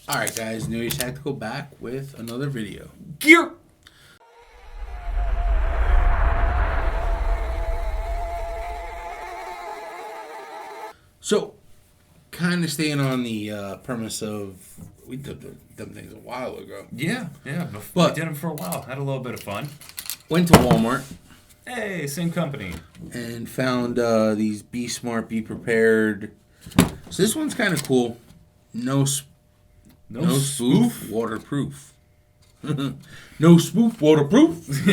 Alright guys, New Age Tactical back with another video. Gear! So, kind of staying on the premise of, we did them things a while ago. Yeah. But- We did them for a while. Had a little bit of fun. Went to Walmart Hey, same company. and found these Be Smart, Be Prepared. So this one's kind of cool. No spoof, waterproof. No spoof, waterproof.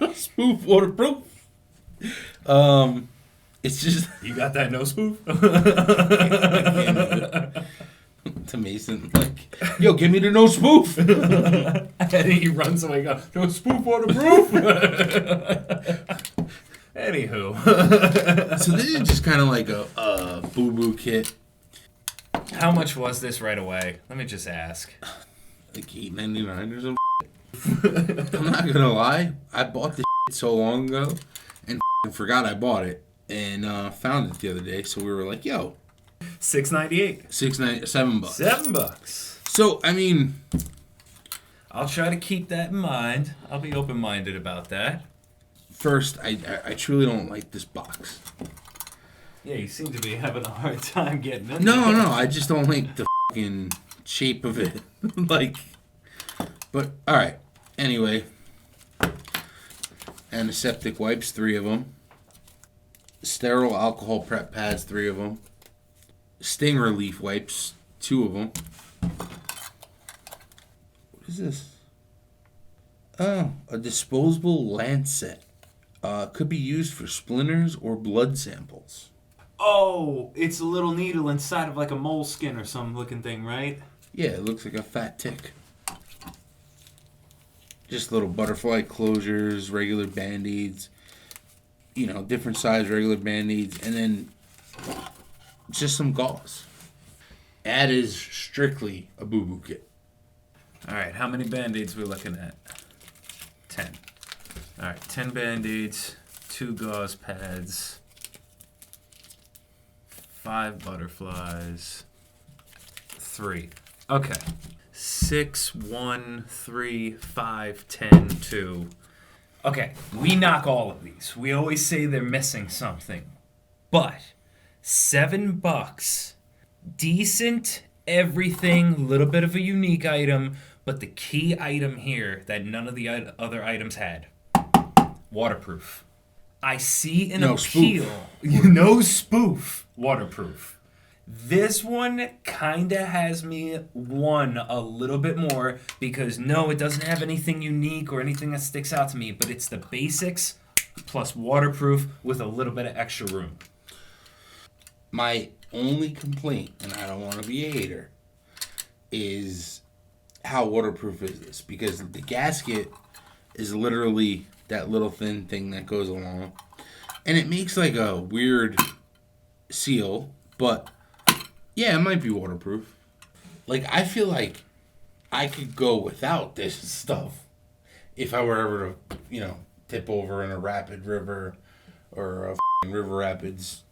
No spoof, waterproof. It's just You got that no spoof? to Mason, like, yo, give me the no spoof. And he runs away and goes, no spoof waterproof? Anywho. So this is just kind of like a boo-boo kit. How much was this right away? Let me just ask. Like $8.99 or something. I'm not gonna lie, I bought this shit so long ago and forgot I bought it and found it the other day. So we were like, yo, $6.98. $7. $7. So I mean, I'll try to keep that in mind. I'll be open-minded about that. first, I truly don't like this box. Yeah, you seem to be having a hard time getting in No, there. I just don't like the fucking shape of it. Like, but all right. Anyway, antiseptic wipes, 3 of them. Sterile alcohol prep pads, 3 of them. Sting relief wipes, 2 of them. What is this? Oh, a disposable lancet. Could be used for splinters or blood samples. Oh, it's a little needle inside of like a moleskin or some looking thing, right? Yeah, it looks like a fat tick. Just little butterfly closures, regular band-aids, different size regular band-aids, and then just some gauze. That is strictly a boo-boo kit. All right, how many Band-Aids we looking at? 10. All right, 10 Band-Aids, 2 gauze pads, 5 butterflies, 3. Okay. 6, 1, 3, 5, 10, 2. Okay, we knock all of these. We always say they're missing something. But $7, decent everything, little bit of a unique item, but the key item here that none of the other items had, waterproof. I see an appeal. No spoof. Waterproof. This one kind of has me won a little bit more because no, it doesn't have anything unique or anything that sticks out to me, but it's the basics plus waterproof with a little bit of extra room. My only complaint, and I don't want to be a hater, is how waterproof is this? Because the gasket is literally that little thin thing that goes along. And it makes like a weird seal, but yeah, it might be waterproof. Like, I feel like I could go without this stuff if I were ever to, tip over in a rapid river or a river rapids.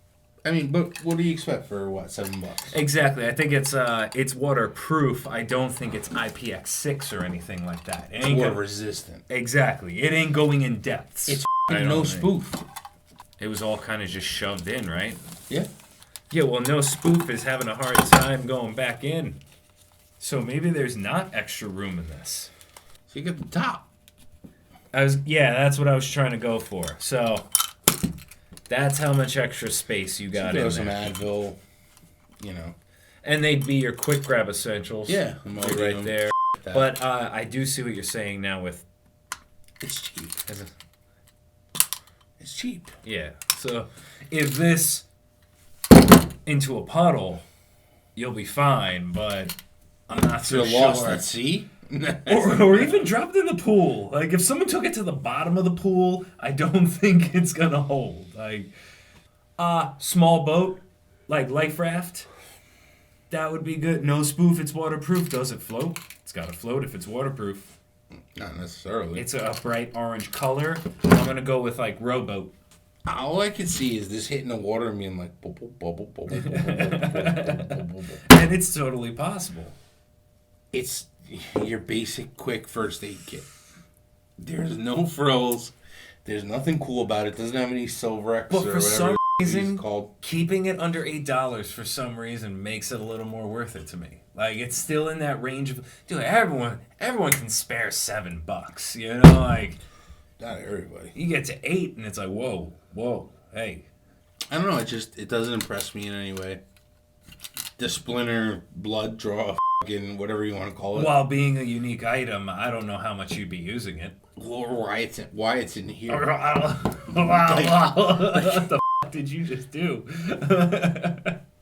I mean, but what do you expect for what, $7? Exactly. I think it's waterproof. I don't think it's IPX6 or anything like that. It ain't Water resistant. Exactly. It ain't going in depths. It's I no don't spoof. It was all kind of just shoved in, right? Yeah. Yeah, well, no spoof is having a hard time going back in. So maybe there's not extra room in this. So you get the top. That's what I was trying to go for. So that's how much extra space you got in some there. Advil, And they'd be your quick grab essentials. Yeah, right there. But I do see what you're saying now with... It's cheap. It's cheap. Yeah. So if this into a puddle, you'll be fine, but I'm not so You're lost sure. at sea? or even dropped in the pool. Like, if someone took it to the bottom of the pool, I don't think it's gonna hold. Like, small boat, like life raft, that would be good. No spoof, it's waterproof. Does it float? It's gotta float if it's waterproof. Not necessarily. It's a bright orange color. I'm gonna go with like rowboat. All I can see is this hitting the water and being like bubble, bubble, bubble, bubble, bubble, bubble, bubble. And it's totally possible. It's your basic, quick first aid kit. There's no frills. There's nothing cool about it. Doesn't have any Silverex But or for whatever some reason, it's called. keeping it under $8 for some reason makes it a little more worth it to me. Like, it's still in that range of, dude, everyone can spare $7, you know, like, Not everybody. you get to 8 and it's like, whoa, hey. I don't know. It doesn't impress me in any way. The splinter, blood draw, fucking whatever you want to call it. While being a unique item, I don't know how much you'd be using it. Or why it's in here. What the f*** did you just do?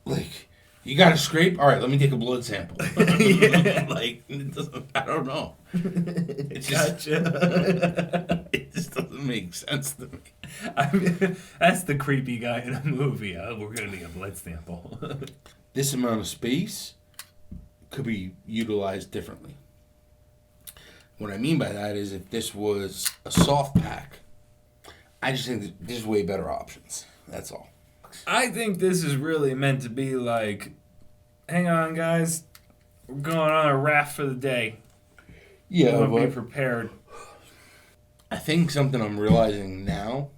Like, you got to scrape? All right, let me take a blood sample. Like, it doesn't, I don't know. It just, it just doesn't make sense to me. I mean, that's the creepy guy in a movie. We're going to need a blood sample. This amount of space could be utilized differently. What I mean by that is if this was a soft pack, I just think that there's way better options. That's all. I think this is really meant to be like, hang on, guys. We're going on a raft for the day. Yeah, We'll be but prepared. I think something I'm realizing now,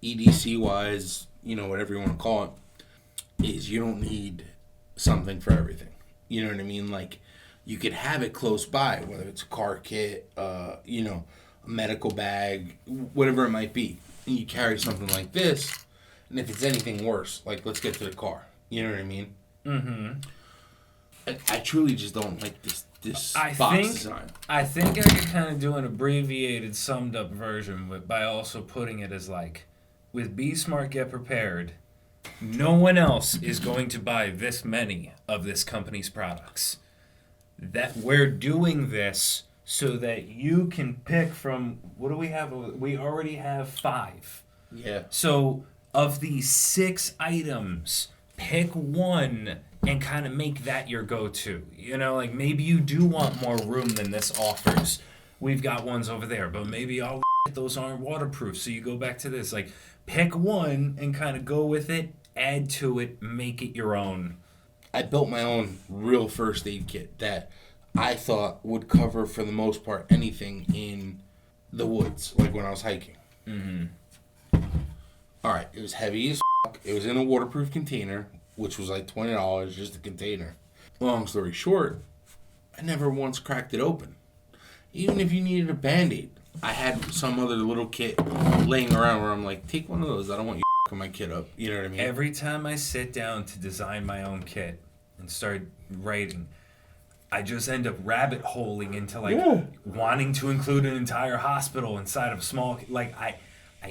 EDC-wise, whatever you want to call it, is you don't need something for everything. You know what I mean? Like, you could have it close by, whether it's a car kit, a medical bag, whatever it might be. And you carry something like this, and if it's anything worse, like, let's get to the car. You know what I mean? Mm-hmm. I truly just don't like this box design. I think I could kind of do an abbreviated, summed up version by also putting it as like, with Be Smart, Get Prepared, no one else is going to buy this many of this company's products. That we're doing this so that you can pick from, what do we have? We already have 5. Yeah. So of these 6 items, pick one and kind of make that your go-to. Like maybe you do want more room than this offers. We've got ones over there, but maybe those aren't waterproof, so you go back to this. Like, pick one and kind of go with it, add to it, make it your own. I built my own real first aid kit that I thought would cover, for the most part, anything in the woods, like when I was hiking. Mm-hmm. All right, it was heavy as fuck. It was in a waterproof container, which was like $20, just a container. Long story short, I never once cracked it open. Even if you needed a Band-Aid, I had some other little kit laying around where I'm like, take one of those. I don't want you fucking my kit up. You know what I mean? Every time I sit down to design my own kit and start writing, I just end up rabbit holing into wanting to include an entire hospital inside of a small, I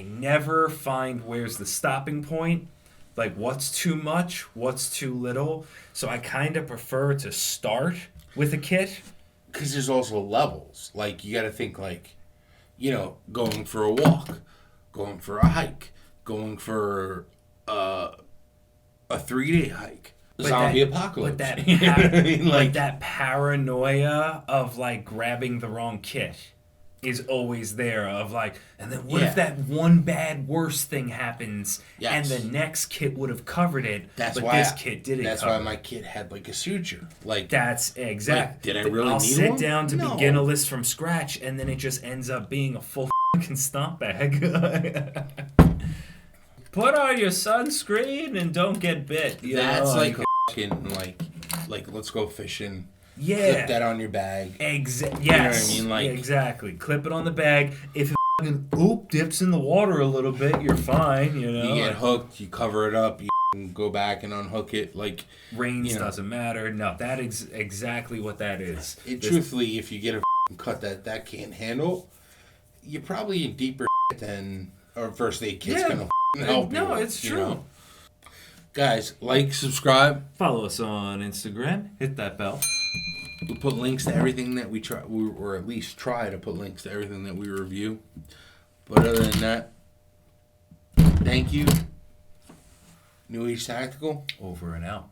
never find where's the stopping point, like what's too much, what's too little. So I kind of prefer to start with a kit. Because there's also levels. Like, you got to think going for a walk, going for a hike, going for a 3-day hike. Zombie apocalypse. But that, You know what I mean? like that paranoia of grabbing the wrong kit is always there. Of and then what if that one bad worse thing happens, and the next kit would have covered it, this kit didn't. That's cover why my kit had a suture. That's exactly. Did I really I'll need sit one? down to No. begin a list from scratch, and then it just ends up being a full fucking stomp bag. Put on your sunscreen and don't get bit. That's fucking let's go fishing. Yeah. Clip that on your bag. Yes. You know what I mean? Exactly. Clip it on the bag. If it fucking dips in the water a little bit, you're fine. You get hooked. You cover it up. You go back and unhook it. Range doesn't matter. No, that is exactly what that is. Truthfully, if you get a cut that can't handle, you're probably in deeper than our first aid kit's gonna help you. No, it's true. Guys, subscribe. Follow us on Instagram. Hit that bell. We put links to everything that we try, or at least try to put links to everything that we review. But other than that, thank you. New Age Tactical. Over and out.